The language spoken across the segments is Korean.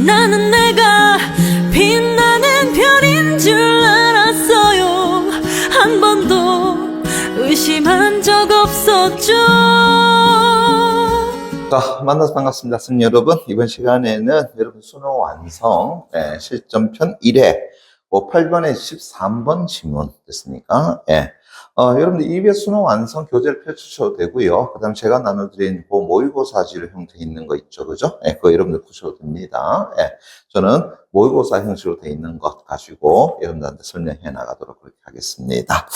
나는 내가 빛나는 별인 줄 알았어요. 한 번도 의심한 적 없었죠. 자, 만나서 반갑습니다. 선생님 여러분, 이번 시간에는 여러분 수능 완성 실전편 1회 8번에 13번 지문 됐습니까? 여러분들 EBS 수능 완성 교재를 펼치셔도 되고요. 그 다음 제가 나눠드린 그 모의고사지로 형태 있는 거 있죠, 그죠? 그거 여러분들 보셔도 됩니다. 저는 모의고사 형식으로 되어 있는 것 가지고 여러분들한테 설명해 나가도록 그렇게 하겠습니다.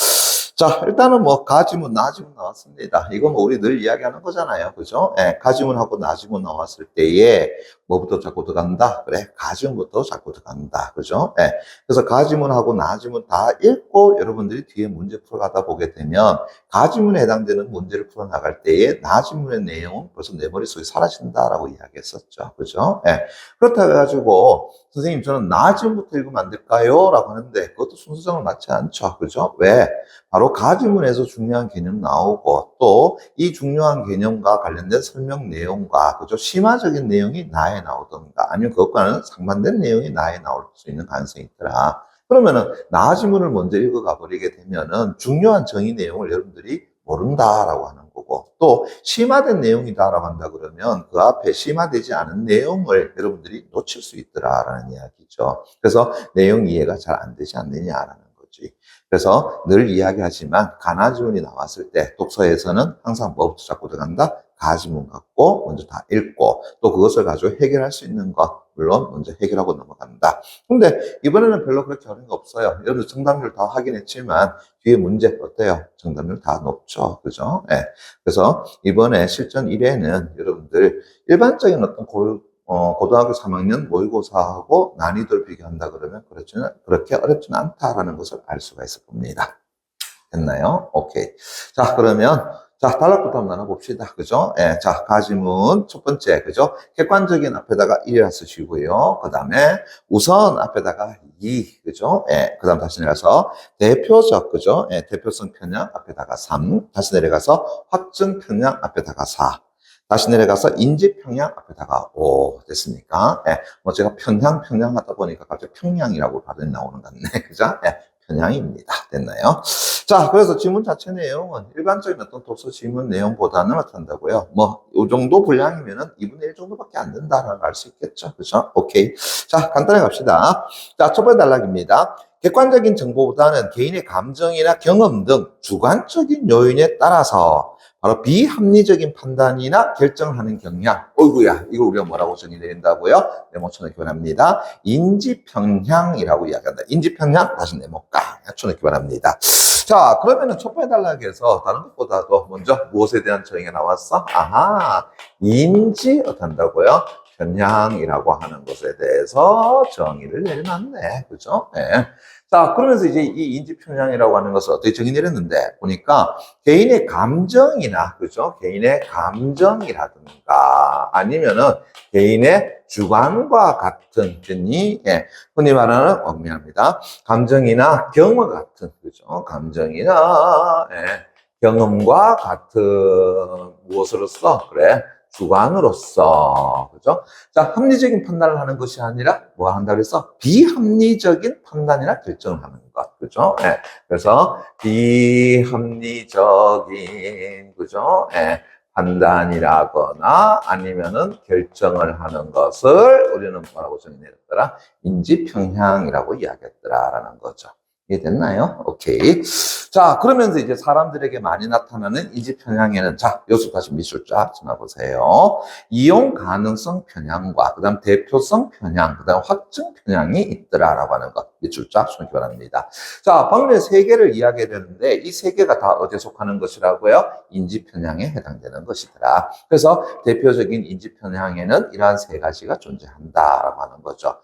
자, 일단은 뭐 가지문, 나지문 나왔습니다. 이건 뭐 우리 늘 이야기하는 거잖아요, 그죠? 가지문하고 나지문 나왔을 때에 뭐부터 자꾸 들어간다? 그래, 가지문부터 자꾸 들어간다, 그죠? 그래서 가지문하고 나지문 다 읽고 여러분들이 뒤에 문제 풀어가다 보게 되면 가지문에 해당되는 문제를 풀어나갈 때에 나지문의 내용은 벌써 내 머릿속에 사라진다라고 이야기했었죠, 그죠? 그렇다 해가지고 선생님 저는 나지문부터 읽으면 안 될까요? 라고 하는데 그것도 순서정을 맞지 않죠, 그죠? 왜? 바로 가지문에서 중요한 개념 나오고 또 이 중요한 개념과 관련된 설명 내용과 그죠? 심화적인 내용이 나에 나오던가 아니면 그것과는 상반된 내용이 나에 나올 수 있는 가능성이 있더라. 그러면은 나지문을 먼저 읽어가 버리게 되면은 중요한 정의 내용을 여러분들이 모른다라고 하는 거고 또 심화된 내용이다라고 한다 그러면 그 앞에 심화되지 않은 내용을 여러분들이 놓칠 수 있더라라는 이야기죠. 그래서 내용 이해가 잘 안 되지 않느냐라는 거지. 그래서 늘 이야기하지만 가나지문이 나왔을 때 독서에서는 항상 뭐부터 자꾸 들어간다? 가지문 갖고 먼저 다 읽고 또 그것을 가지고 해결할 수 있는 것 물론 먼저 해결하고 넘어간다. 근데 이번에는 별로 그렇게 어려운 거 없어요. 여러분들 정답률 다 확인했지만 뒤에 문제 어때요? 정답률 다 높죠. 그죠? 그래서 이번에 실전 1회는 여러분들 일반적인 어떤 고등학교 3학년 모의고사하고 난이도를 비교한다 그러면 그렇게 어렵지는 않다라는 것을 알 수가 있을 겁니다. 됐나요? 오케이. 자, 그러면 자, 단락부터 한번 나눠봅시다. 그죠? 자, 가지문 첫 번째, 그죠? 객관적인 앞에다가 1이라 쓰시고요. 그 다음에 우선 앞에다가 2, 그죠? 그 다음 다시 내려가서 대표적, 그죠? 대표성 편향 앞에다가 3, 다시 내려가서 확증 편향 앞에다가 4, 다시 내려가서 인지 평양 앞에다가 5 됐습니까? 뭐 제가 평양 하다 보니까 갑자기 평양이라고 발음이 나오는 것 같네. 그죠? 평양입니다. 됐나요? 자, 그래서 지문 자체 내용은 일반적인 어떤 독서 지문 내용보다는 어떻다고요? 뭐, 이 정도 분량이면은 2분의 1 정도밖에 안 된다라는 걸 알 수 있겠죠. 그죠? 오케이. 자, 간단하게 갑시다. 자, 첫 번째 단락입니다. 객관적인 정보보다는 개인의 감정이나 경험 등 주관적인 요인에 따라서 바로 비합리적인 판단이나 결정을 하는 경향. 어이구야, 이걸 우리가 뭐라고 정의내린다고요? 네모천을 기원합니다. 인지평향이라고 이야기한다. 인지평향, 다시 네모가. 천을 기원합니다. 자, 그러면은 첫 번째 단락에서 다른 것보다도 먼저 무엇에 대한 정의가 나왔어? 아하, 인지 어떤다고요? 편향이라고 하는 것에 대해서 정의를 내려놨네. 그죠? 자, 그러면서 이제 이 인지편향이라고 하는 것을 어떻게 정의 내렸는데, 보니까 개인의 감정이나, 그죠? 개인의 감정이라든가, 아니면은 개인의 주관과 같은, 흔히 말하는, 미안합니다. 감정이나 경험 같은, 그죠? 감정이나, 경험과 같은 무엇으로서? 그래. 주관으로서, 그죠? 자, 합리적인 판단을 하는 것이 아니라, 뭐 한다 그래서? 비합리적인 판단이나 결정을 하는 것, 그죠? 그래서, 비합리적인, 그죠? 판단이라거나 아니면은 결정을 하는 것을 우리는 뭐라고 정의내렸더라? 인지평향이라고 이야기했더라라는 거죠. 이해됐나요? 오케이. 자, 그러면서 이제 사람들에게 많이 나타나는 인지편향에는, 자, 요수 다시 밑줄 쫙 지나보세요. 이용 가능성 편향과, 그 다음 대표성 편향, 그 다음 확증 편향이 있더라라고 하는 것. 밑줄 쫙 주시기 바랍니다. 자, 방금 세 개를 이야기해야 되는데, 이 세 개가 다 어디에 속하는 것이라고요? 인지편향에 해당되는 것이더라. 그래서 대표적인 인지편향에는 이러한 세 가지가 존재한다라고 하는 거죠.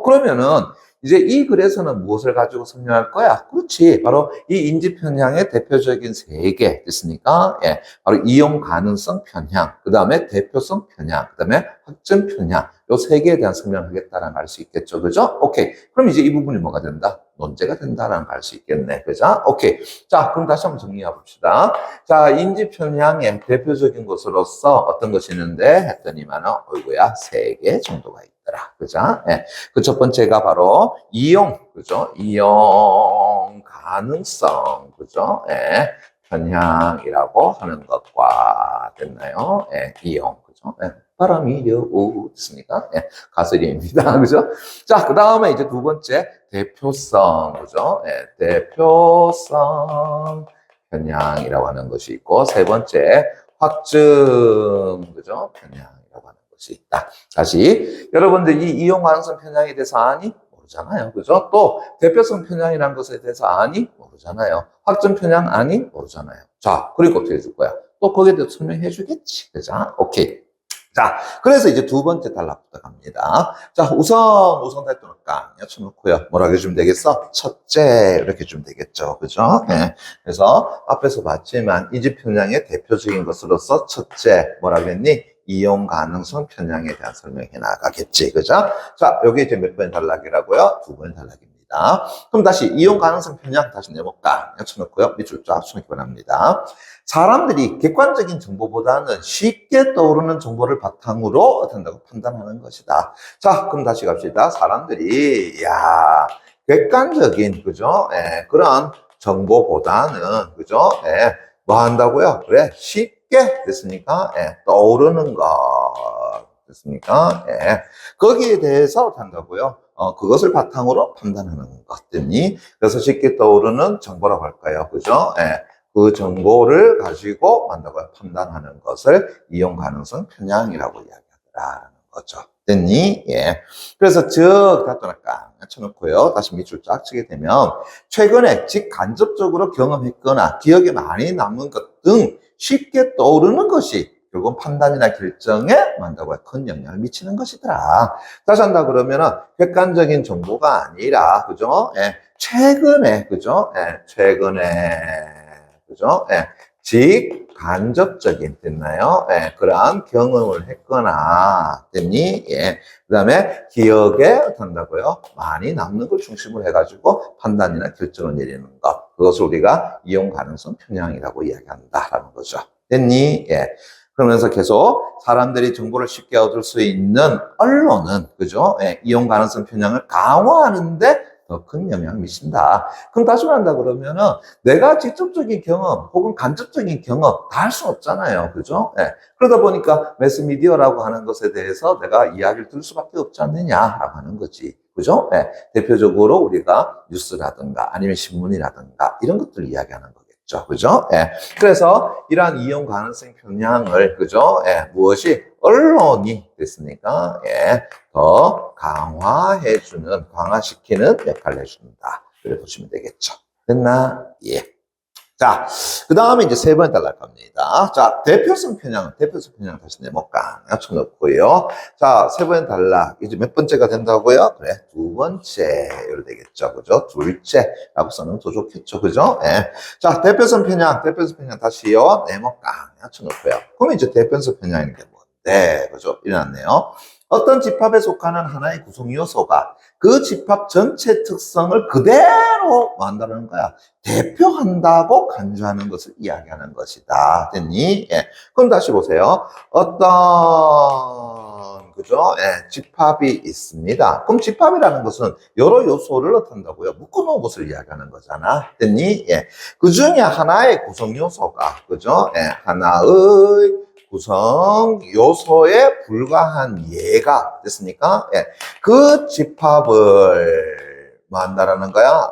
그러면은, 이제 이 글에서는 무엇을 가지고 설명할 거야? 그렇지. 바로 이 인지편향의 대표적인 세 개 됐습니까? 바로 이용 가능성 편향, 그 다음에 대표성 편향, 그 다음에 확증 편향. 요 세 개에 대한 설명을 하겠다라는 걸 알 수 있겠죠. 그죠? 오케이. 그럼 이제 이 부분이 뭐가 된다? 논제가 된다라는 걸 알 수 있겠네. 그죠? 오케이. 자, 그럼 다시 한번 정리해 봅시다. 자, 인지편향의 대표적인 것으로서 어떤 것이 있는데? 했더니만은, 어이구야, 세 개 정도가 있다. 얘기하더라. 그죠? 예. 그 첫 번째가 바로 이용, 그죠? 이용 가능성, 그죠? 예. 편향이라고 하는 것과 됐나요? 예. 이용, 그죠? 예. 바람이 려오습니까? 예. 가설입니다. 그죠? 자, 그 다음에 이제 두 번째, 대표성, 그죠? 예. 대표성 편향이라고 하는 것이 있고, 세 번째, 확증, 그죠? 편향이라고 하는 것이 있다. 다시, 여러분들 이 이용 가능성 편향에 대해서 아니? 모르잖아요. 그죠? 또, 대표성 편향이라는 것에 대해서 아니? 모르잖아요. 확증 편향 아니? 모르잖아요. 자, 그리고 어떻게 해줄 거야? 또 거기에 대해서 설명해 주겠지. 그죠? 오케이. 자, 그래서 이제 두 번째 단락부터 갑니다. 자, 우선 달도는 깡 여쭤놓고요. 뭐라고 해주면 되겠어? 첫째, 이렇게 주면 되겠죠. 그죠? 네. 그래서 앞에서 봤지만, 이 집 편향의 대표적인 것으로서 첫째, 뭐라고 했니? 이용 가능성 편향에 대한 설명해 나가겠지. 그죠? 자, 여기 이제 몇 번의 단락이라고요? 두 번의 단락입니다. 그럼 다시 이용 가능성 편향 다시 내볼까? 여쭤놓고요. 밑줄 쫙 쳐놓기 바랍니다. 사람들이 객관적인 정보보다는 쉽게 떠오르는 정보를 바탕으로 된다고 판단하는 것이다. 자, 그럼 다시 갑시다. 사람들이, 객관적인, 그죠? 예, 그런 정보보다는, 그죠? 예, 뭐 한다고요? 그래, 쉽게, 됐습니까? 예, 떠오르는 것, 됐습니까? 예, 거기에 대해서 한다고요? 그것을 바탕으로 판단하는 것들이, 그래서 쉽게 떠오르는 정보라고 할까요? 그죠? 예. 그 정보를 가지고 한다고요. 판단하는 것을 이용 가능성 편향이라고 이야기하더라라는 거죠. 됐니? 예. 그래서 다또 깡 쳐놓고요. 다시 밑줄 쫙 치게 되면 최근에 직간접적으로 경험했거나 기억에 많이 남는 것 등 쉽게 떠오르는 것이 결국 판단이나 결정에 만다고요. 큰 영향을 미치는 것이더라. 다시 한다 그러면은 객관적인 정보가 아니라, 그죠? 예. 최근에, 그죠? 예. 그죠? 예. 직간접적인, 됐나요? 예. 그러한 경험을 했거나, 됐니? 예. 그 다음에 기억에 한다고요? 많이 남는 걸 중심으로 해가지고 판단이나 결정을 내리는 것. 그것을 우리가 이용 가능성 편향이라고 이야기한다라는 거죠. 됐니? 예. 그러면서 계속 사람들이 정보를 쉽게 얻을 수 있는 언론은, 그죠? 예. 이용 가능성 편향을 강화하는데 더 큰 영향을 미친다. 그럼 다시 말한다 그러면은 내가 직접적인 경험 혹은 간접적인 경험 다 할 수 없잖아요. 그죠? 예. 그러다 보니까 매스미디어라고 하는 것에 대해서 내가 이야기를 들을 수밖에 없지 않느냐라고 하는 거지. 그죠? 예. 대표적으로 우리가 뉴스라든가 아니면 신문이라든가 이런 것들을 이야기하는 거겠죠. 그죠? 예. 그래서 이러한 이용 가능성 편향을, 그죠? 예. 무엇이? 언론이 됐으니까, 예. 더 강화시키는 역할을 해준다. 그래 보시면 되겠죠. 됐나? 예. 자, 그 다음에 이제 세 번째 단락 갑니다. 자, 대표성 편향 다시 내볼까? 맞춰놓고요. 자, 세 번째 단락. 이제 몇 번째가 된다고요? 그래, 두 번째. 이렇게 되겠죠. 그죠? 둘째라고 써놓으면 더 좋겠죠. 그죠? 예. 자, 대표성 편향 다시요. 내볼까? 맞춰놓고요. 그럼 이제 대표성 편향인 게 뭔데? 그죠? 일어났네요. 어떤 집합에 속하는 하나의 구성 요소가 그 집합 전체 특성을 그대로 만드는 거야. 대표한다고 간주하는 것을 이야기하는 것이다. 됐니? 예. 그럼 다시 보세요. 그죠? 예, 집합이 있습니다. 그럼 집합이라는 것은 여러 요소를 나타낸다고요. 묶어놓은 것을 이야기하는 거잖아. 됐니? 예. 그 중에 하나의 구성 요소가, 그죠? 예, 하나의 구성 요소에 불과한 예가 됐습니까? 예. 그 집합을 뭐 한다라는 거야?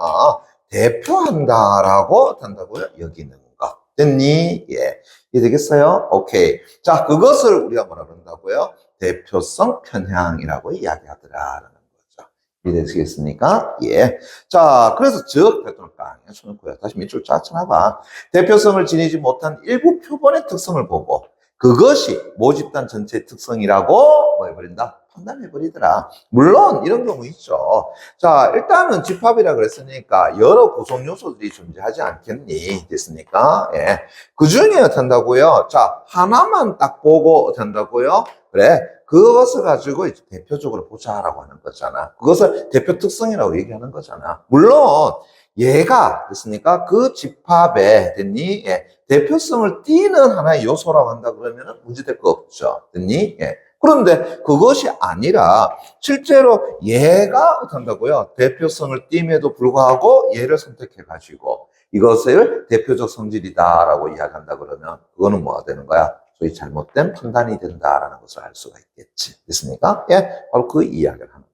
대표한다라고 한다고요? 여기는 것. 됐니? 예. 이해되겠어요? 오케이. 자, 그것을 우리가 뭐라 그런다고요? 대표성 편향이라고 이야기하더라라는 거죠. 이해되시겠습니까? 예. 자, 그래서 대표는 깡에 쳐놓고요. 다시 밑줄 쫙 쳐놔봐. 대표성을 지니지 못한 일부 표본의 특성을 보고 그것이 모집단 전체의 특성이라고 뭐 해버린다? 판단해버리더라. 물론 이런 경우 있죠. 자, 일단은 집합이라 그랬으니까 여러 구성 요소들이 존재하지 않겠니? 됐습니까? 예. 그 중에 어떤다고요? 자, 하나만 딱 보고 어떤다고요? 그래. 그것을 가지고 이제 대표적으로 보자라고 하는 거잖아. 그것을 대표 특성이라고 얘기하는 거잖아. 물론 얘가 됐으니까 그 집합에 됐니? 예. 대표성을 띠는 하나의 요소라고 한다 그러면 문제될 거 없죠. 됐니? 예. 그런데 그것이 아니라 실제로 얘가 어떻다고요? 대표성을 띠임에도 불구하고 얘를 선택해 가지고 이것을 대표적 성질이다라고 이야기한다 그러면 그거는 뭐가 되는 거야? 소위 잘못된 판단이 된다라는 것을 알 수가 있겠지. 됐습니까? 예, 바로 그 이야기를 하는 거죠.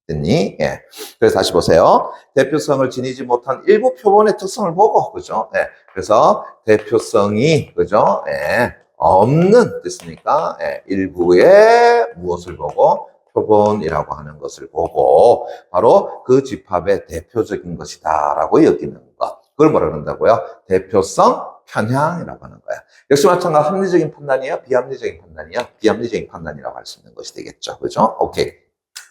됐니? 예. 그래서 다시 보세요. 대표성을 지니지 못한 일부 표본의 특성을 보고, 그죠? 예. 그래서 대표성이, 그죠? 예. 없는, 됐습니까? 예. 일부의 무엇을 보고, 표본이라고 하는 것을 보고, 바로 그 집합의 대표적인 것이다라고 여기는 것. 그걸 뭐라 그런다고요? 대표성 편향이라고 하는 거야. 역시 마찬가지로 합리적인 판단이야? 비합리적인 판단이야? 비합리적인 판단이라고 할 수 있는 것이 되겠죠. 그죠? 오케이.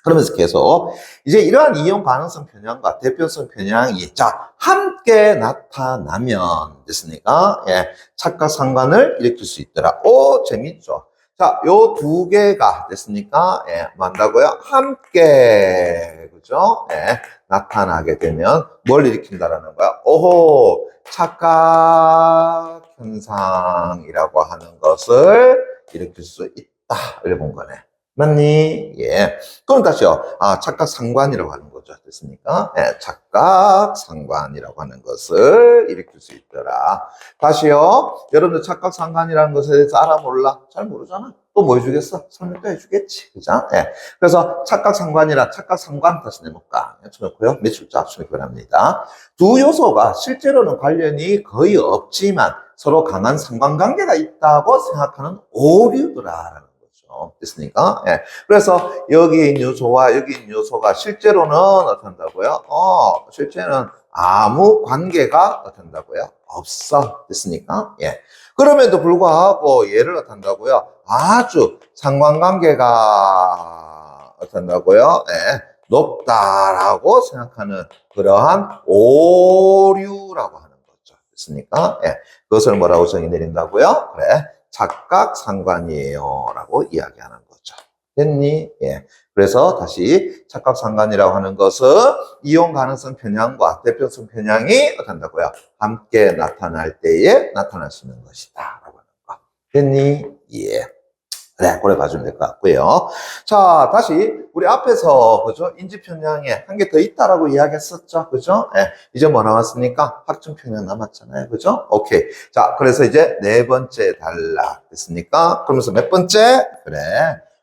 그러면서 계속 이제 이러한 이용 가능성 편향과 대표성 편향이 자 함께 나타나면 됐습니까? 예, 착각상관을 일으킬 수 있더라. 오 재밌죠. 자, 요 두 개가 됐습니까? 예, 뭐한다고요? 함께 그죠? 예, 나타나게 되면 뭘 일으킨다라는 거야? 오호 착각 현상이라고 하는 것을 일으킬 수 있다. 이래 본 거네. 맞니? 예. 그럼 다시요. 아, 착각상관이라고 하는 거죠. 됐습니까? 예, 착각상관이라고 하는 것을 일으킬 수 있더라. 다시요. 여러분들 착각상관이라는 것에 대해서 알아 몰라? 잘 모르잖아. 또 뭐 해주겠어? 설명도 해주겠지. 그죠? 예. 그래서 착각상관이라 착각상관 다시 내볼까? 쳐놓고요. 매출자 출입합니다. 두 요소가 실제로는 관련이 거의 없지만 서로 강한 상관관계가 있다고 생각하는 오류더라라는 거죠. 됐습니까? 예. 그래서 여기 있는 요소와 여기 있는 요소가 실제로는 어떤다고요? 실제는 아무 관계가 어떤다고요? 없어. 됐습니까? 예. 그럼에도 불구하고 얘를 어떤다고요? 아주 상관관계가 어떤다고요? 예. 높다라고 생각하는 그러한 오류라고 하는 거죠. 됐습니까? 예. 그것을 뭐라고 정의 내린다고요? 그래. 착각상관이에요. 라고 이야기하는 거죠. 됐니? 예. 그래서 다시 착각상관이라고 하는 것은 이용 가능성 편향과 대표성 편향이 어떤다고요? 함께 나타날 때에 나타날 수 있는 것이다. 라고 하는 거. 됐니? 예. 네, 그래 봐주면 될 것 같고요. 자, 다시 우리 앞에서 그죠? 인지 편향에 한 개 더 있다라고 이야기했었죠, 그죠? 예, 이제 뭐 남았습니까? 확증 편향 남았잖아요, 그죠? 오케이. 자, 그래서 이제 네 번째 단락 됐습니까? 그러면서 몇 번째? 그래,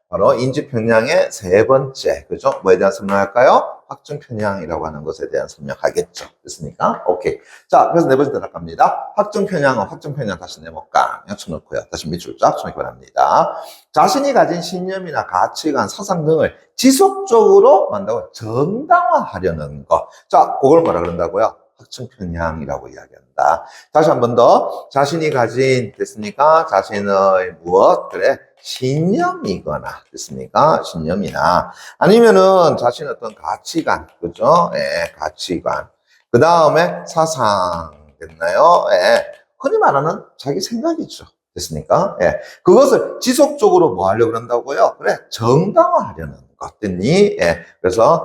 바로 인지 편향의 세 번째, 그죠? 뭐에 대한 설명할까요? 확증 편향이라고 하는 것에 대한 설명하겠죠. 됐습니까? 오케이. 자, 그래서 네 번째 단락 갑니다. 확증 편향은 확증 편향 다시 내볼까? 쳐놓고요. 다시 밑줄 쫙 쳐놓기 바랍니다. 자신이 가진 신념이나 가치관, 사상 등을 지속적으로 만다고 정당화하려는 것. 자, 그걸 뭐라 그런다고요? 확증 편향이라고 이야기한다. 다시 한 번 더. 자신이 가진, 됐습니까? 자신의 무엇? 그래. 신념이거나, 됐습니까? 신념이나. 아니면은 자신의 어떤 가치관, 그죠? 예, 가치관. 그 다음에 사상, 됐나요? 예. 흔히 말하는 자기 생각이죠. 됐습니까? 예. 그것을 지속적으로 뭐 하려고 그런다고요? 그래, 정당화하려는 것. 됐니? 예. 그래서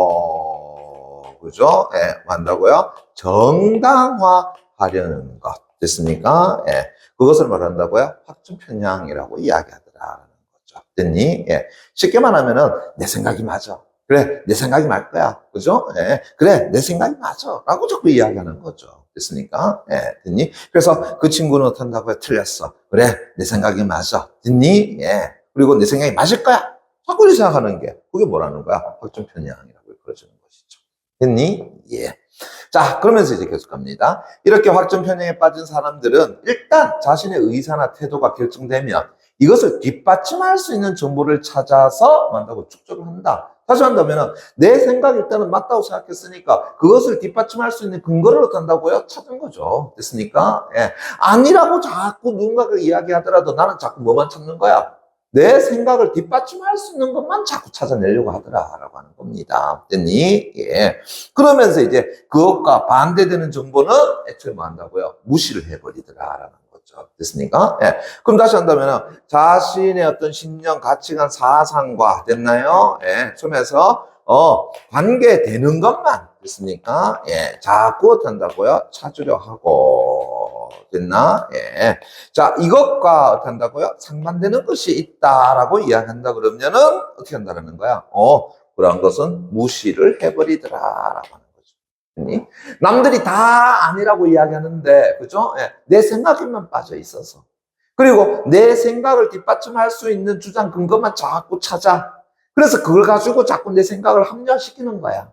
지속적으로, 그죠? 예, 뭐 한다고요? 정당화하려는 것. 됐습니까? 예. 그것을 말한다고요? 확증 편향이라고 이야기하더라는 거죠. 됐니? 예. 쉽게 말하면은 내 생각이 맞아. 그래, 내 생각이 맞을 거야. 그죠? 예. 그래, 내 생각이 맞아. 라고 자꾸 이야기하는 거죠. 됐습니까? 예. 됐니? 그래서 그 친구는 어떻다고요? 틀렸어. 그래, 내 생각이 맞아. 됐니? 예. 그리고 내 생각이 맞을 거야. 자꾸 생각하는 게, 그게 뭐라는 거야? 확증 편향이라고 그러주는 것이죠. 됐니? 예. 자, 그러면서 이제 계속 갑니다. 이렇게 확증 편향에 빠진 사람들은 일단 자신의 의사나 태도가 결정되면 이것을 뒷받침할 수 있는 정보를 찾아서 만다고 축적을 한다. 다시 한다면 내 생각이 일단은 맞다고 생각했으니까 그것을 뒷받침할 수 있는 근거를 어떤다고요? 찾은 거죠. 됐습니까? 예. 아니라고 자꾸 누군가가 이야기하더라도 나는 자꾸 뭐만 찾는 거야? 내 생각을 뒷받침할 수 있는 것만 자꾸 찾아내려고 하더라라고 하는 겁니다. 됐니? 예. 그러면서 이제 그것과 반대되는 정보는 애초에 뭐 한다고요? 무시를 해버리더라라는 거죠. 됐습니까? 예. 그럼 다시 한다면 자신의 어떤 신념, 가치관, 사상과 됐나요? 예. 점에서 관계되는 것만 됐습니까? 예, 자꾸 어떻게 한다고요? 찾으려 하고. 됐나? 예. 자, 이것과 어떻게 한다고요? 상반되는 것이 있다라고 이야기한다 그러면은 어떻게 한다는 거야? 그런 것은 무시를 해버리더라라고 하는 거죠. 아니? 남들이 다 아니라고 이야기하는데, 그죠? 예, 내 생각에만 빠져 있어서. 그리고 내 생각을 뒷받침할 수 있는 주장 근거만 자꾸 찾아. 그래서 그걸 가지고 자꾸 내 생각을 합리화시키는 거야.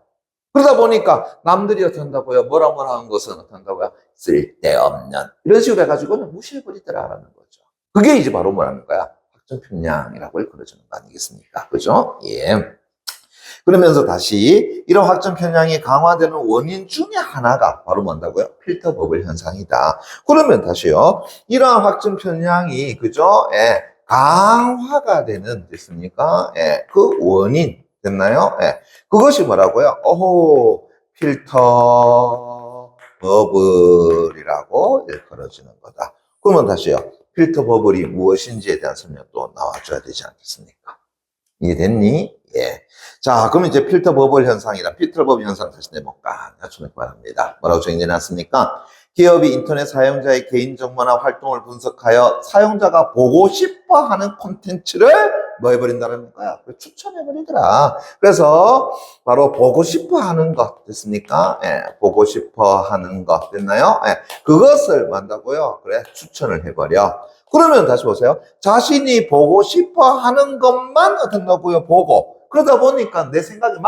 그러다 보니까 남들이 어떻게 한다고요? 뭐라 하는 것은 어떻게 한다고요? 쓸데없는. 이런 식으로 해가지고는 무시해버리더라라는 거죠. 그게 이제 바로 뭐라는 거야? 확정편향이라고 일컬어주는 거 아니겠습니까? 그죠? 예. 그러면서 다시 이런 확정 편향이 강화되는 원인 중에 하나가 바로 뭔다고요? 필터 버블 현상이다. 그러면 다시요. 이러한 확정 편향이 그죠? 예, 강화가 되는 됐습니까? 예, 그 원인 됐나요? 예, 그것이 뭐라고요? 필터 버블이라고 일컬어지는 거다. 그러면 다시요. 필터 버블이 무엇인지에 대한 설명도 나와줘야 되지 않겠습니까? 이해됐니? 예. 자, 그러면 이제 필터 버블 현상이랑 필터 버블 현상 다시 내볼까? 맞추면 바랍니다. 뭐라고 정의해놨습니까? 기업이 인터넷 사용자의 개인정보나 활동을 분석하여 사용자가 보고 싶어 하는 콘텐츠를 뭐 해버린다는 거야? 추천해버리더라. 그래서 바로 보고 싶어 하는 것 됐습니까? 예, 보고 싶어 하는 것 됐나요? 예, 그것을 만다고요? 그래, 추천을 해버려. 그러면 다시 보세요. 자신이 보고 싶어 하는 것만 어떻게 한다고요? 보고. 그러다 보니까 내 생각이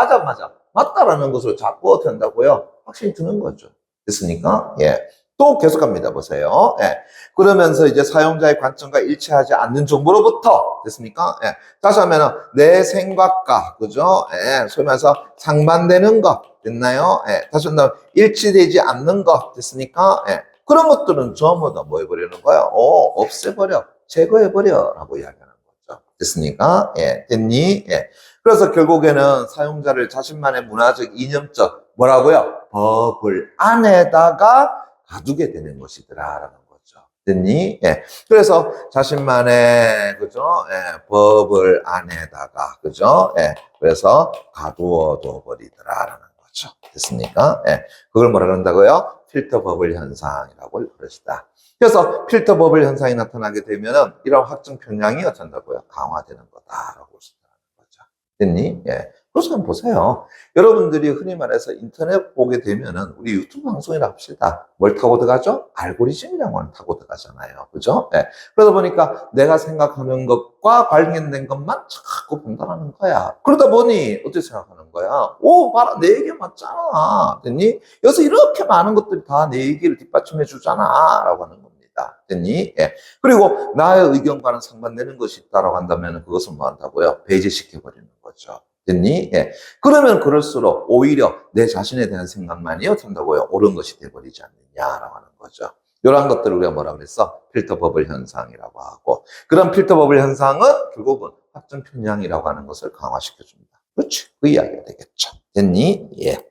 맞다라는 것을 자꾸 어떻게 한다고요? 확신이 드는 거죠. 됐습니까? 예. 또 계속 갑니다. 보세요. 예. 그러면서 이제 사용자의 관점과 일치하지 않는 정보로부터, 됐습니까? 예. 다시 하면은, 내 생각과, 그죠? 예. 소위 말해서 상반되는 것, 됐나요? 예. 다시 한번, 일치되지 않는 것, 됐습니까? 예. 그런 것들은 전부 다 뭐 해버리는 거야? 없애버려. 제거해버려. 라고 이야기하는 거죠. 됐습니까? 예. 됐니? 예. 그래서 결국에는 사용자를 자신만의 문화적, 이념적, 뭐라고요? 버블 안에다가 가두게 되는 것이더라라는 거죠. 됐니? 예. 그래서 자신만의, 그죠? 예. 버블 안에다가, 그죠? 예. 그래서 가두어 둬버리더라라는 거죠. 됐습니까? 예. 그걸 뭐라 그런다고요? 필터 버블 현상이라고 그러시다. 그래서 필터 버블 현상이 나타나게 되면은 이런 확정 편향이 어쩐다고요? 강화되는 거다라고 생각하는 거죠. 됐니? 예. 그래서 한번 보세요. 여러분들이 흔히 말해서 인터넷 보게 되면은 우리 유튜브 방송이라 합시다. 뭘 타고 들어가죠? 알고리즘이라고 하는 타고 들어가잖아요. 그죠? 예. 그러다 보니까 내가 생각하는 것과 관련된 것만 자꾸 본다는 거야. 그러다 보니 어떻게 생각하는 거야? 봐라, 내 얘기 맞잖아. 됐니? 여기서 이렇게 많은 것들이 다 내 얘기를 뒷받침해 주잖아. 라고 하는 겁니다. 됐니? 예. 그리고 나의 의견과는 상반되는 것이 있다라고 한다면 그것은 뭐 한다고요? 배제시켜버리는 거죠. 됐니? 예. 그러면 그럴수록 오히려 내 자신에 대한 생각만이 어떻게 한다고요? 옳은 것이 돼버리지 않느냐라고 하는 거죠. 이런 것들을 우리가 뭐라 그랬어? 필터 버블 현상이라고 하고, 그런 필터 버블 현상은 결국은 확정 편향이라고 하는 것을 강화시켜줍니다. 그렇지? 그 이야기가 되겠죠. 됐니? 예.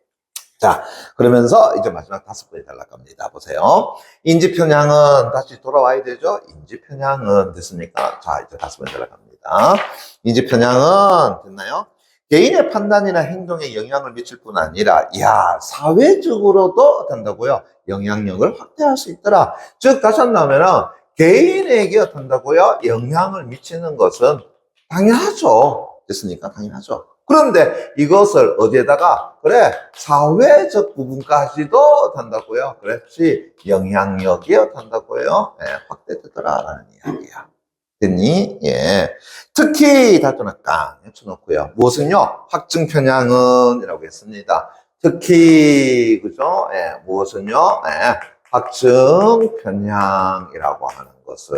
자, 그러면서 이제 마지막 5번에 달락갑니다. 보세요. 인지 편향은 다시 돌아와야 되죠? 인지 편향은 됐습니까? 자, 이제 5번에 달락갑니다. 인지 편향은 됐나요? 개인의 판단이나 행동에 영향을 미칠 뿐 아니라, 사회적으로도 어떤다고요? 영향력을 확대할 수 있더라. 즉, 다시 한다면은, 개인에게 어떤다고요? 영향을 미치는 것은 당연하죠. 됐습니까? 당연하죠. 그런데 이것을 어디에다가, 그래, 사회적 부분까지도 어떤다고요? 그렇지, 영향력이 어떤다고요? 확대되더라라는 이야기야. 됐니? 예. 특히 다투나 깡 쳐놓고요. 무엇은요? 확증 편향은 이라고 했습니다. 특히 그죠? 예. 무엇은요? 예. 확증 편향이라고 하는 것은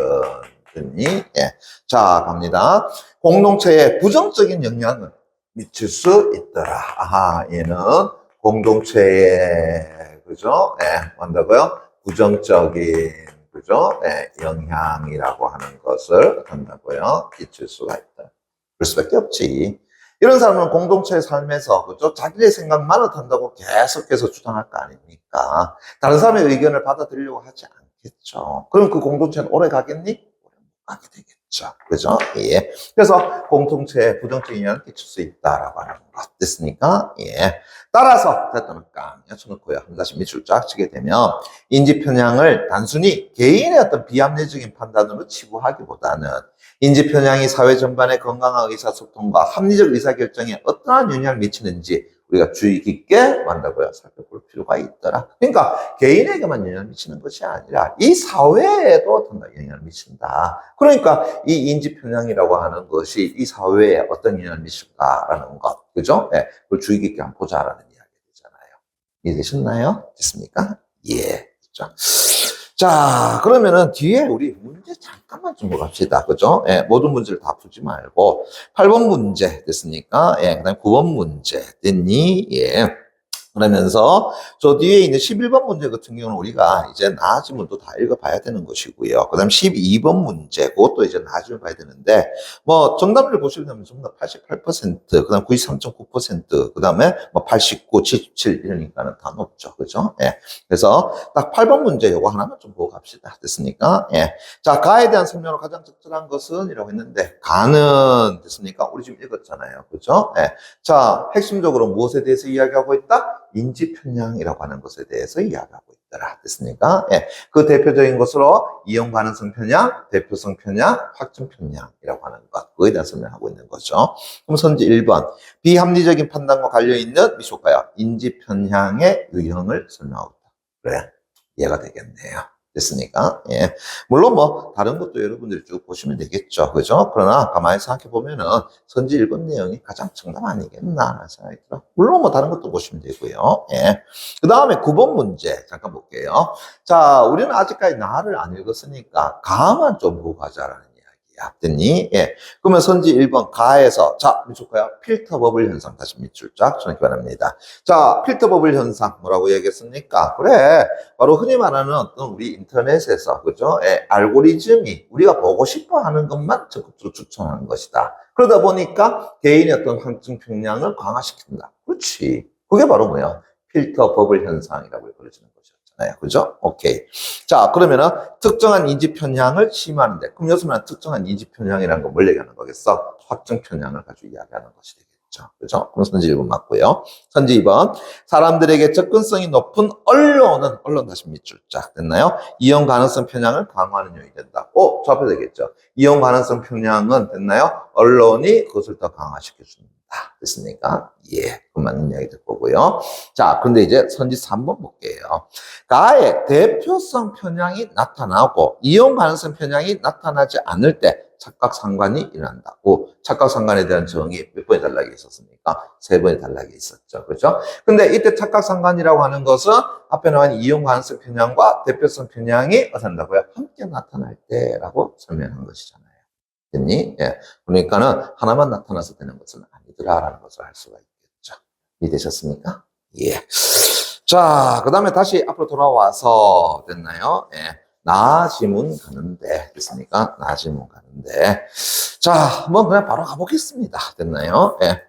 됐니? 예. 자, 갑니다. 공동체에 부정적인 영향을 미칠 수 있더라. 아하, 얘는 공동체에 그죠? 예. 뭔다고요? 부정적인 그죠? 네, 영향이라고 하는 것을 한다고요? 끼칠 수가 있다. 그럴 수밖에 없지. 이런 사람은 공동체의 삶에서, 그죠? 자기의 생각만을 한다고 계속해서 주장할 거 아닙니까? 다른 사람의 의견을 받아들이려고 하지 않겠죠. 그럼 그 공동체는 오래 가겠니? 오래 못 가게 되겠죠. 되겠죠. 그죠? 예. 그래서 공통체에 부정적인 영향을 끼칠 수 있다라고 하는 것 됐습니까? 예. 따라서 됐다는 깡 쳐놓고요. 다시 밑줄 쫙 치게 되면 인지 편향을 단순히 개인의 어떤 비합리적인 판단으로 치부하기보다는 인지 편향이 사회 전반의 건강한 의사소통과 합리적 의사결정에 어떠한 영향을 미치는지 우리가 주의 깊게 만다고요. 살펴볼 필요가 있더라. 그러니까 개인에게만 영향을 미치는 것이 아니라 이 사회에도 영향을 미친다. 그러니까 이 인지 편향이라고 하는 것이 이 사회에 어떤 영향을 미칠까라는 것, 그죠? 예, 그걸 주의 깊게 한번 보자라는 이야기잖아요. 이해되셨나요? 됐습니까? 예, 그죠? 자, 그러면은 뒤에 우리 문제 잠깐만 좀 보갑시다. 그죠? 예, 모든 문제를 다 풀지 말고 8번 문제 됐습니까? 예, 그다음 9번 문제 됐니? 예. 그러면서 저 뒤에 있는 11번 문제 같은 경우는 우리가 이제 나아지면 또 다 읽어봐야 되는 것이고요. 그 다음 12번 문제, 그것도 이제 나아지면 봐야 되는데, 뭐 정답을 보시려면 전부 다 88%, 그 다음 93.9%, 그 다음에 뭐 89, 77 이러니까는 다 높죠. 그죠? 예. 그래서 딱 8번 문제 요거 하나만 좀 보고 갑시다. 됐습니까? 예. 자, 가에 대한 설명으로 가장 적절한 것은 이라고 했는데, 가는 됐습니까? 우리 지금 읽었잖아요. 그죠? 예. 자, 핵심적으로 무엇에 대해서 이야기하고 있다? 인지 편향이라고 하는 것에 대해서 이야기하고 있더라. 됐습니까? 예. 그 대표적인 것으로 이용 가능성 편향, 대표성 편향, 확증 편향이라고 하는 것. 그거에 대한 설명하고 있는 거죠. 그럼 선지 1번. 비합리적인 판단과 관련 있는 미쇼가요. 인지 편향의 유형을 설명하고 있다. 그래. 이해가 되겠네요. 됐습니까? 예. 물론 뭐, 다른 것도 여러분들이 쭉 보시면 되겠죠. 그죠? 그러나 가만히 생각해 보면은 선지 1번 내용이 가장 정답 아니겠나 생각이 들어. 물론 뭐, 다른 것도 보시면 되고요. 예. 그 다음에 9번 문제 잠깐 볼게요. 자, 우리는 아직까지 나를 안 읽었으니까 가만 좀 보고 가자라는 이야기야. 됐니? 예. 그러면 선지 1번 가에서, 자, 밑줄까요? 필터 버블 현상. 다시 밑줄 쫙 쳐놓기 바랍니다. 자, 필터 버블 현상 뭐라고 얘기했습니까? 그래. 바로 흔히 말하는 어떤 우리 인터넷에서, 그죠? 예, 알고리즘이 우리가 보고 싶어 하는 것만 적극적으로 추천하는 것이다. 그러다 보니까 개인의 어떤 확증 편향을 강화시킨다. 그렇지. 그게 바로 뭐야? 필터 버블 현상이라고 그러지는 것이었잖아요. 그죠? 오케이. 자, 그러면은 특정한 인지 편향을 심화하는데, 그럼 여기서는 특정한 인지 편향이라는 건 뭘 얘기하는 거겠어? 확증 편향을 가지고 이야기하는 것이 되겠죠. 그죠? 그럼 선지 1번 맞고요. 선지 2번. 사람들에게 접근성이 높은 언론 다시 밑줄 쫙 됐나요? 이용 가능성 편향을 강화하는 요인이 된다. 저 앞에 되겠죠. 이용 가능성 편향은 됐나요? 언론이 그것을 더 강화시켜줍니다. 됐습니까? 예, 그 맞는 이야기 될 거고요. 자, 그런데 이제 선지 3번 볼게요. 가의 대표성 편향이 나타나고 이용 가능성 편향이 나타나지 않을 때 착각상관이 일어난다고. 착각상관에 대한 정의 몇 번의 단락이 있었습니까? 3번의 단락이 있었죠. 그죠? 근데 이때 착각상관이라고 하는 것은 앞에 나온 이용 가능성 편향과 대표성 편향이 어떻게 한다고요? 함께 나타날 때라고 설명한 것이잖아요. 됐니? 예. 그러니까는 하나만 나타나서 되는 것은 아니더라라는 것을 알 수가 있겠죠. 이해되셨습니까? 예. 자, 그 다음에 다시 앞으로 돌아와서 됐나요? 예. 나지문 가는데 됐습니까? 나지문 가는데 자, 뭐 그냥 바로 가보겠습니다. 됐나요? 예.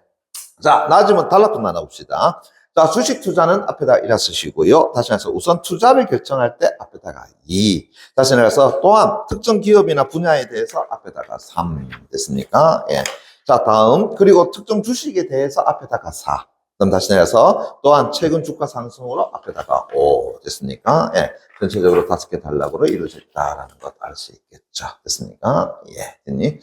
자, 나지문 단락도 나눠봅시다. 자, 주식 투자는 앞에다 1라 쓰시고요. 다시 해서 우선 투자를 결정할 때 앞에다가 2. 다시 해서 또한 특정 기업이나 분야에 대해서 앞에다가 3. 됐습니까? 예. 자, 다음. 그리고 특정 주식에 대해서 앞에다가 4. 그럼 다시 내려서 또한 최근 주가 상승으로 앞에다가 5. 됐습니까? 예. 전체적으로 5개 단락으로 이루어졌다라는 것 알 수 있겠죠. 됐습니까? 예. 됐니?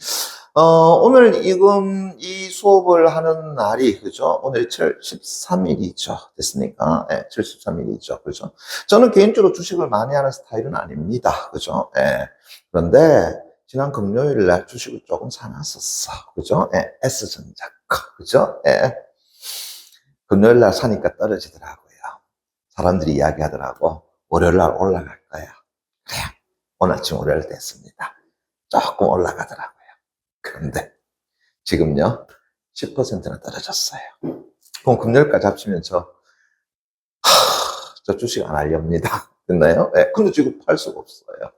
오늘 이 수업을 하는 날이, 그죠? 오늘 73일이죠. 됐습니까? 예, 73일이죠. 그죠? 저는 개인적으로 주식을 많이 하는 스타일은 아닙니다. 그죠? 예. 그런데, 지난 금요일 날 주식을 조금 사놨었어. 그죠? 예, S전자 거. 그죠? 예. 금요일 날 사니까 떨어지더라고요. 사람들이 이야기하더라고. 월요일 날 올라갈 거야. 그래요. 오늘 아침 월요일 됐습니다. 조금 올라가더라고요. 그런데 지금요 10%나 떨어졌어요. 그럼 금요일까지 합치면 저 주식 안 하렵니다. 됐나요? 네, 근데 지금 팔 수가 없어요.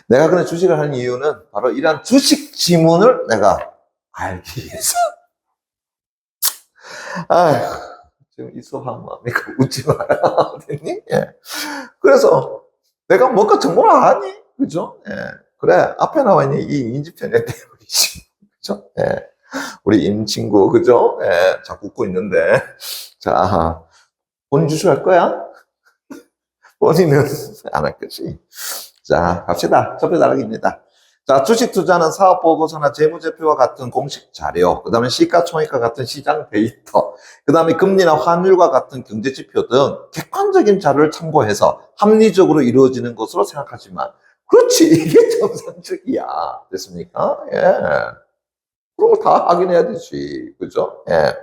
내가 그런 주식을 하는 이유는 바로 이러한 주식 지문을 내가 알기 위해서. 아휴, 지금 이 수업하면 뭐합니까? 웃지 마라. 됐니? 예. 그래서 내가 뭔가 정보를 아니? 그죠? 예. 그래. 앞에 나와 있는 이 인지편에 대우이지. 그죠? 예. 우리 임 친구, 그죠? 예. 자꾸 웃고 있는데. 자, 본인 주식할 거야? 본인은 안 할 거지. 자, 갑시다. 첫 번째 단락입니다. 자, 주식 투자는 사업 보고서나 재무제표와 같은 공식 자료, 그 다음에 시가총액과 같은 시장 데이터, 그 다음에 금리나 환율과 같은 경제 지표 등 객관적인 자료를 참고해서 합리적으로 이루어지는 것으로 생각하지만, 그렇지, 이게 정상적이야. 됐습니까? 예. 그런 거 다 확인해야 되지. 그죠? 예.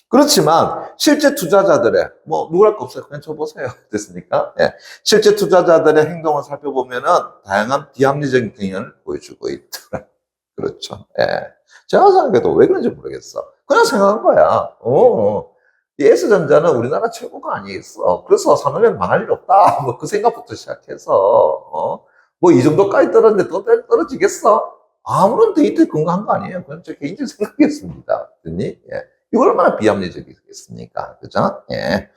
그렇지만 실제 투자자들의 뭐 누구랄 거 없어요. 그냥 쳐보세요. 됐습니까? 예. 실제 투자자들의 행동을 살펴보면은 다양한 비합리적인 경향을 보여주고 있더라. 그렇죠. 예. 제가 생각해도 왜 그런지 모르겠어. 그냥 생각한 거야. 이 S전자는 우리나라 최고가 아니겠어. 그래서 산업엔 망할 일 없다. 뭐 그 생각부터 시작해서 뭐 이 정도까지 떨어졌는데 또 떨어지겠어? 아무런 데이터에 근거한 거 아니에요. 그냥 제 개인적 생각이었습니다. 됐니? 예. 이걸 얼마나 비합리적이겠습니까? 그죠? 예.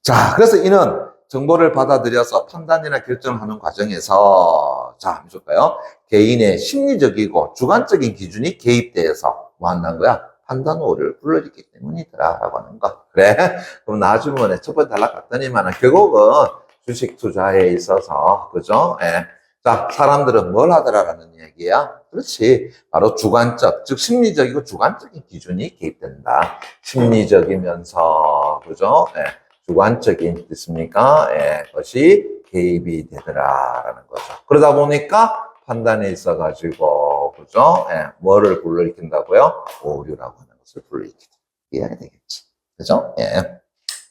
자, 그래서 이는 정보를 받아들여서 판단이나 결정을 하는 과정에서, 자, 한번 볼까요? 개인의 심리적이고 주관적인 기준이 개입돼서 뭐 한다는 거야? 판단 오류를 불러일으키기 때문이더라. 라고 하는 거. 그래? 그럼 나중에 첫 번째 단락 갔더니만 결국은 주식 투자에 있어서, 그죠? 예. 자, 사람들은 뭘 하더라라는 얘기야? 그렇지. 바로 주관적, 즉 심리적이고 주관적인 기준이 개입된다. 심리적이면서, 그죠? 예, 주관적인, 됐습니까? 예, 것이 개입이 되더라라는 거죠. 그러다 보니까 판단에 있어가지고, 그죠? 예, 뭐를 불러일으킨다고요? 오류라고 하는 것을 불러일으킨다. 이해가 되겠지. 그죠? 예.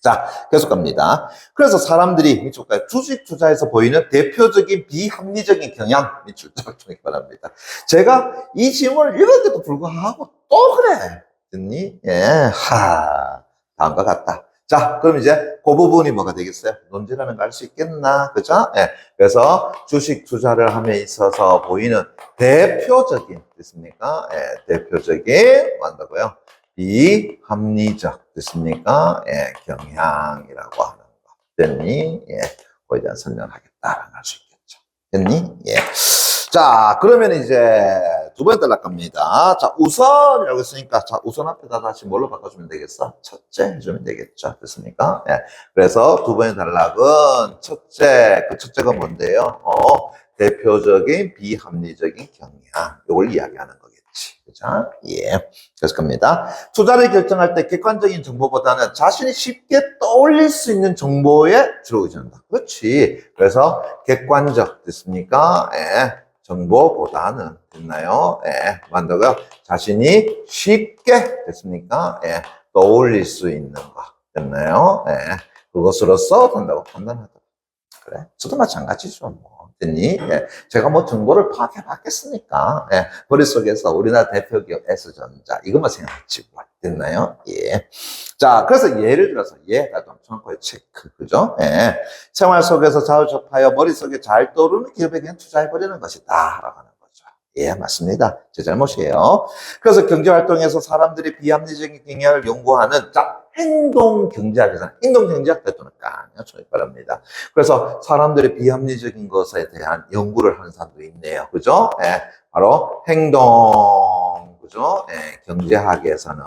자, 계속 갑니다. 그래서 사람들이 미쳤까지 주식 투자에서 보이는 대표적인 비합리적인 경향 밑줄자를 바랍니다. 제가 이 질문을 읽었는데도 불구하고 또 그래. 듣니? 예, 다음과 같다. 자, 그럼 이제 그 부분이 뭐가 되겠어요? 논제라는 걸 알 수 있겠나? 그죠? 예. 그래서 주식 투자를 함에 있어서 보이는 대표적인, 됐습니까? 예, 대표적인, 뭐 한다고요? 비합리적, 됐습니까? 예, 경향이라고 하는 거. 됐니? 예, 거기에 대한 설명을 하겠다라는 할 수 있겠죠. 됐니? 예. 자, 그러면 이제 두 번째 단락 갑니다. 자, 우선이라고 했으니까, 자, 우선 앞에다 다시 뭘로 바꿔주면 되겠어? 첫째 해주면 되겠죠. 됐습니까? 예. 그래서 두 번째 단락은 첫째, 그 첫째가 뭔데요? 대표적인 비합리적인 경향. 이걸 이야기하는 거겠지. 그죠? 예. 그래서 겁니다. 투자를 결정할 때 객관적인 정보보다는 자신이 쉽게 떠올릴 수 있는 정보에 주로 의존한다. 그렇지. 그래서 객관적, 됐습니까? 예. 정보보다는, 됐나요? 예. 만다고요? 자신이 쉽게, 됐습니까? 예. 떠올릴 수 있는 거. 됐나요? 예. 그것으로서 된다고 판단하다. 그래. 저도 마찬가지죠, 뭐. 됐니? 예. 제가 뭐 정보를 파악해 봤겠습니까? 예. 머릿속에서 우리나라 대표 기업 S전자, 이것만 생각했지, 뭐. 됐나요? 예. 자, 그래서 예를 들어서, 나도 정확하게 체크, 그죠? 예. 생활 속에서 자주 접하여 머릿속에 잘 떠오르는 기업에 그냥 투자해버리는 것이다. 라고 하는 거죠. 예, 맞습니다. 제 잘못이에요. 그래서 경제활동에서 사람들이 비합리적인 경향을 연구하는, 자, 행동경제학에서는 행동경제학 때또는 깡요 초입 바랍니다. 그래서 사람들의 비합리적인 것에 대한 연구를 하는 사람도 있네요. 그죠? 예, 바로 행동, 그죠? 예, 경제학에서는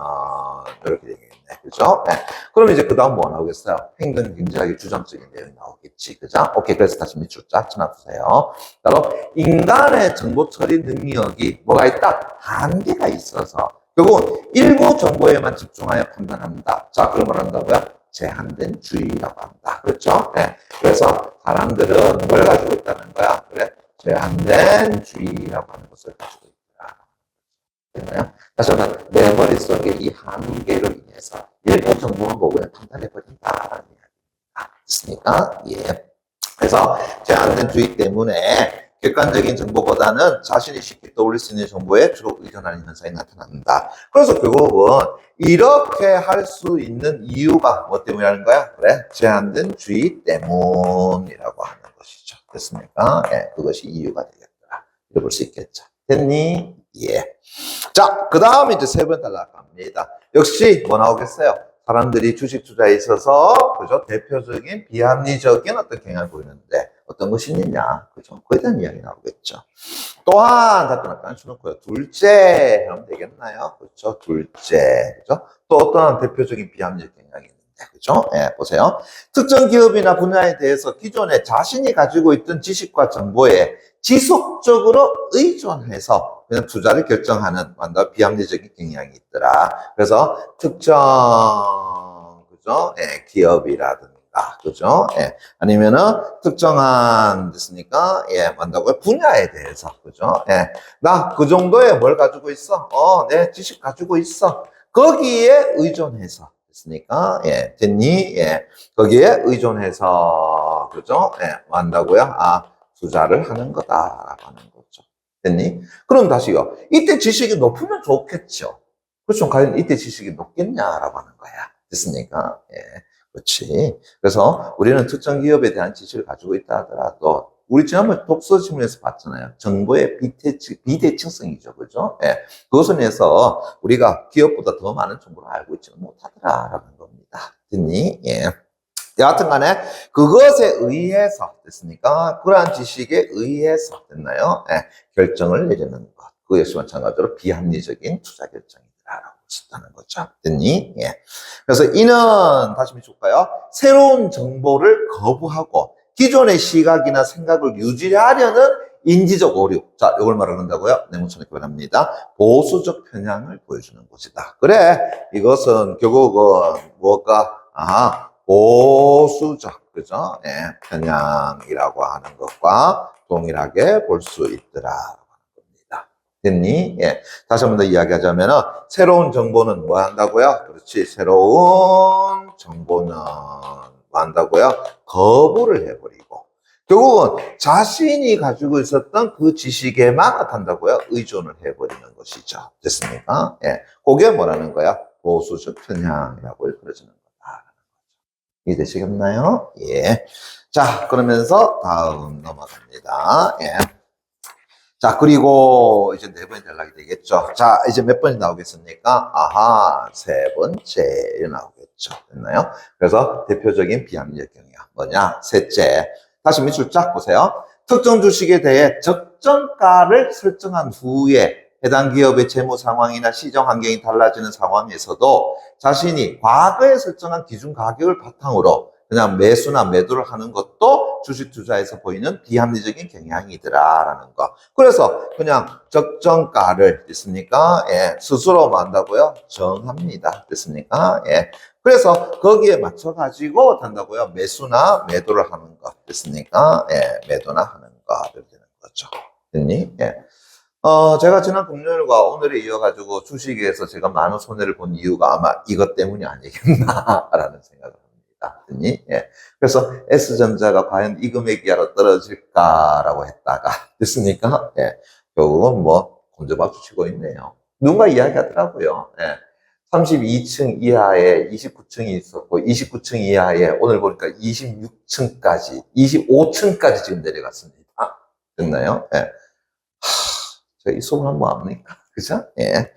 이렇게 되겠네. 그죠? 예. 그럼 이제 그 다음 뭐 나오겠어요? 행동경제학의 주장적인 내용이 나오겠지. 그죠? 오케이. 그래서 다시 밑줄 쫙 쳐놔주세요. 바로 인간의 정보 처리 능력이 뭐가 있다? 한계가 있어서 결국 일부 정보에만 집중하여 판단한다. 자, 그런 걸 한다고요? 제한된 주의라고 한다. 그렇죠? 네. 그래서 사람들은 뭘 가지고 있다는 거야? 그래? 제한된 주의라고 하는 것을 가지고 있다. 되나요? 다시 한번 내 머릿속에 이 한계로 인해서 일부 정보만 보고 판단해버린다라는 이야기입니다. 됐습니까? 예. 그래서 제한된 주의 때문에 객관적인 정보보다는 자신이 쉽게 떠올릴 수 있는 정보에 주로 의존하는 현상이 나타난다. 그래서 결국은 이렇게 할 수 있는 이유가 뭐 때문이라는 거야? 그래, 제한된 주의 때문이라고 하는 것이죠. 됐습니까? 예, 그것이 이유가 되겠더라. 이렇게 볼 수 있겠죠. 됐니? 예. 자, 그 다음에 이제 세 번째 나갑니다. 역시 뭐 나오겠어요? 사람들이 주식 투자에 있어서, 그죠? 대표적인 비합리적인 어떤 경향을 보이는데, 어떤 것이 있느냐. 그죠? 그에 대한 이야기 나오겠죠. 또한, 답변 아까 쳐놓고요. 둘째, 하면 되겠나요? 그렇죠? 둘째. 그죠? 또 어떤 대표적인 비합리적 경향이 있는데. 그죠? 예, 보세요. 특정 기업이나 분야에 대해서 기존에 자신이 가지고 있던 지식과 정보에 지속적으로 의존해서 그냥 투자를 결정하는 완전 비합리적인 경향이 있더라. 그래서 특정, 그죠? 예, 기업이라든가. 그죠? 예. 아니면은 특정한 됐으니까 예, 만다고요. 분야에 대해서. 그죠? 예. 나 그 정도의 뭘 가지고 있어? 내 지식 가지고 있어. 거기에 의존해서 됐으니까 예, 됐니? 예. 거기에 의존해서 그죠? 예, 만다고요. 투자를 하는 거다라고 하는 거죠. 됐니? 그럼 다시요. 이때 지식이 높으면 좋겠죠. 그렇죠. 과연 이때 지식이 높겠냐라고 하는 거야. 됐습니까? 예. 그렇지. 그래서 우리는 특정 기업에 대한 지식을 가지고 있다 하더라도 우리 지난번에 독서 지문에서 봤잖아요. 정보의 비대칭성이죠. 그죠? 예. 그것을 위해서 우리가 기업보다 더 많은 정보를 알고 있지는 못하더라라는 겁니다. 됐니? 예. 여하튼 간에 그것에 의해서 됐습니까? 그러한 지식에 의해서 됐나요? 예. 결정을 내리는 것. 그 역시 마찬가지로 비합리적인 투자 결정이다라고 할 수 있다는 거죠. 됐니? 예. 그래서 이는 다시 해볼까요? 새로운 정보를 거부하고 기존의 시각이나 생각을 유지하려는 인지적 오류. 자, 이걸 말한다고요? 내무처럼 표현합니다. 보수적 편향을 보여주는 것이다. 그래, 이것은 결국은 무엇과? 보수적, 그죠? 예, 편향이라고 하는 것과 동일하게 볼 수 있더라. 됐니? 예. 다시 한 번 더 이야기하자면은, 새로운 정보는 뭐 한다고요? 그렇지. 새로운 정보는 뭐 한다고요? 거부를 해버리고. 결국은 자신이 가지고 있었던 그 지식에만 어떻다고요? 의존을 해버리는 것이죠. 됐습니까? 예. 그게 뭐라는 거야? 보수적 편향이라고 일컬어지는 거다. 이해되시겠나요? 예. 자, 그러면서 다음 넘어갑니다. 예. 자, 그리고 이제 네 번째 연락이 되겠죠. 자, 이제 몇 번이 나오겠습니까? 세 번째 나오겠죠. 됐나요? 그래서 대표적인 비합리적 경향 뭐냐? 셋째. 다시 밑줄 쫙 보세요. 특정 주식에 대해 적정가를 설정한 후에 해당 기업의 재무 상황이나 시장 환경이 달라지는 상황에서도 자신이 과거에 설정한 기준 가격을 바탕으로 그냥 매수나 매도를 하는 것도 주식 투자에서 보이는 비합리적인 경향이더라라는 거. 그래서 그냥 적정가를 됐습니까? 예, 스스로 뭐 한다고요? 정합니다. 됐습니까? 예. 그래서 거기에 맞춰 가지고 한다고요? 매수나 매도를 하는 것. 됐습니까? 예, 매도나 하는 거 이렇게 되는 거죠. 됐니? 예. 제가 지난 금요일과 오늘에 이어가지고 주식에서 제가 많은 손해를 본 이유가 아마 이것 때문이 아니겠나라는 생각을 했더니, 예. 그래서 S전자가 과연 이 금액이하러 떨어질까라고 했다가, 됐습니까? 예. 결국은 뭐, 곤조박수 치고 있네요. 누군가 이야기하더라고요. 예. 32층 이하에 29층이 있었고, 29층 이하에 오늘 보니까 26층까지, 25층까지 지금 내려갔습니다. 됐나요? 예. 저희 수업을 한번 합니까? 그죠? 예.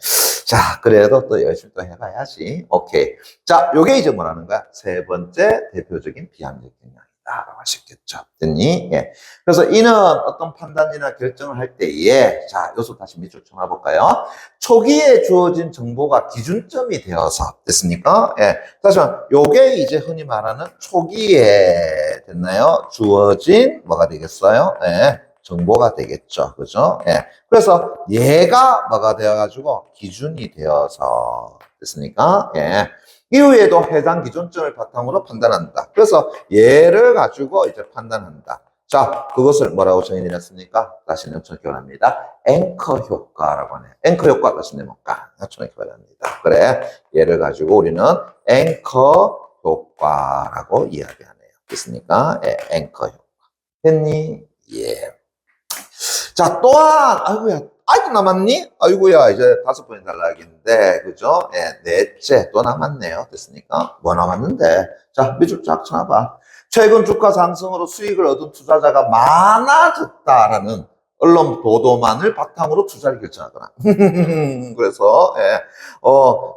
자, 그래도 또 열심히 또 해봐야지. 오케이. 자, 요게 이제 뭐라는 거야? 세 번째 대표적인 비합리적 경향이다라고 할 수 있겠죠. 됐니? 예. 그래서 이는 어떤 판단이나 결정을 할 때에, 자, 요소 다시 밑줄 쳐놔볼까요? 초기에 주어진 정보가 기준점이 되어서, 됐습니까? 예. 다시 말, 요게 이제 흔히 말하는 초기에, 됐나요? 주어진, 뭐가 되겠어요? 예. 정보가 되겠죠. 그죠? 예. 그래서 얘가 뭐가 되어가지고 기준이 되어서 됐습니까? 예. 이후에도 해당 기준점을 바탕으로 판단한다. 그래서 얘를 가지고 이제 판단한다. 자, 그것을 뭐라고 정의해냈습니까? 다시 내용처럼 기원합니다. 앵커 효과라고 하네요. 앵커 효과 다시 내볼까? 내용처럼 기원합니다. 그래. 얘를 가지고 우리는 앵커 효과라고 이야기하네요. 됐습니까? 예, 앵커 효과. 됐니? 예. 자, 또한, 아이고야, 아이고 남았니? 아이고야, 이제 5번이 달라야겠는데, 그죠? 예, 넷째, 또 남았네요. 됐습니까? 뭐 남았는데? 자, 밑줄 쫙 쳐놔봐. 최근 주가 상승으로 수익을 얻은 투자자가 많아졌다라는 언론 보도만을 바탕으로 투자를 결정하거나. 그래서, 예,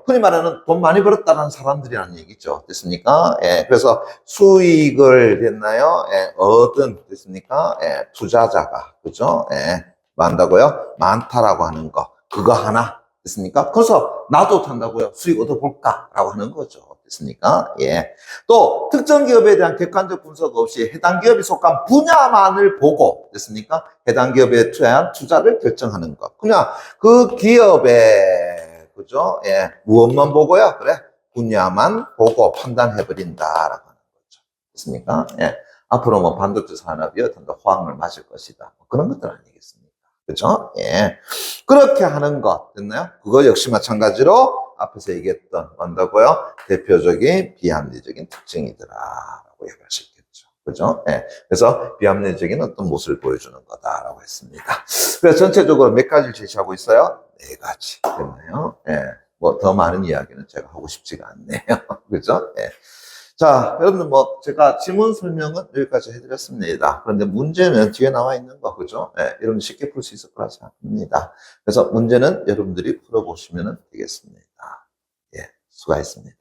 흔히 말하는 돈 많이 벌었다는 사람들이라는 얘기죠. 됐습니까? 예, 그래서 수익을 됐나요? 예, 얻은, 됐습니까? 예, 투자자가, 그죠? 예, 뭐 한다고요? 많다라고 하는 거. 그거 하나. 됐습니까? 그래서 나도 탄다고요. 수익 얻어볼까라고 하는 거죠. 됐습니까? 예. 또 특정 기업에 대한 객관적 분석 없이 해당 기업이 속한 분야만을 보고 됐습니까? 해당 기업에 대한 투자를 결정하는 것. 그냥 그 기업의 그죠? 예. 무엇만 보고요? 그래. 분야만 보고 판단해 버린다라고 하는 거죠. 됐습니까? 예. 앞으로 뭐 반도체 산업이 어떤 호황을 맞을 것이다. 뭐 그런 것들 아니겠습니까? 그죠? 예. 그렇게 하는 것, 됐나요? 그거 역시 마찬가지로 앞에서 얘기했던, 뭔다고요? 대표적인 비합리적인 특징이더라라고 얘기할 수 있겠죠. 그죠? 예. 그래서 비합리적인 어떤 모습을 보여주는 거다라고 했습니다. 그래서 전체적으로 몇 가지를 제시하고 있어요? 네 가지. 됐나요? 예. 뭐 더 많은 이야기는 제가 하고 싶지가 않네요. 그죠? 예. 자, 여러분들 뭐 제가 지문 설명은 여기까지 해드렸습니다. 그런데 문제는 뒤에 나와 있는 거, 그죠? 예, 여러분 쉽게 풀 수 있을 거라 생각합니다. 그래서 문제는 여러분들이 풀어보시면 되겠습니다. 예, 수고하셨습니다.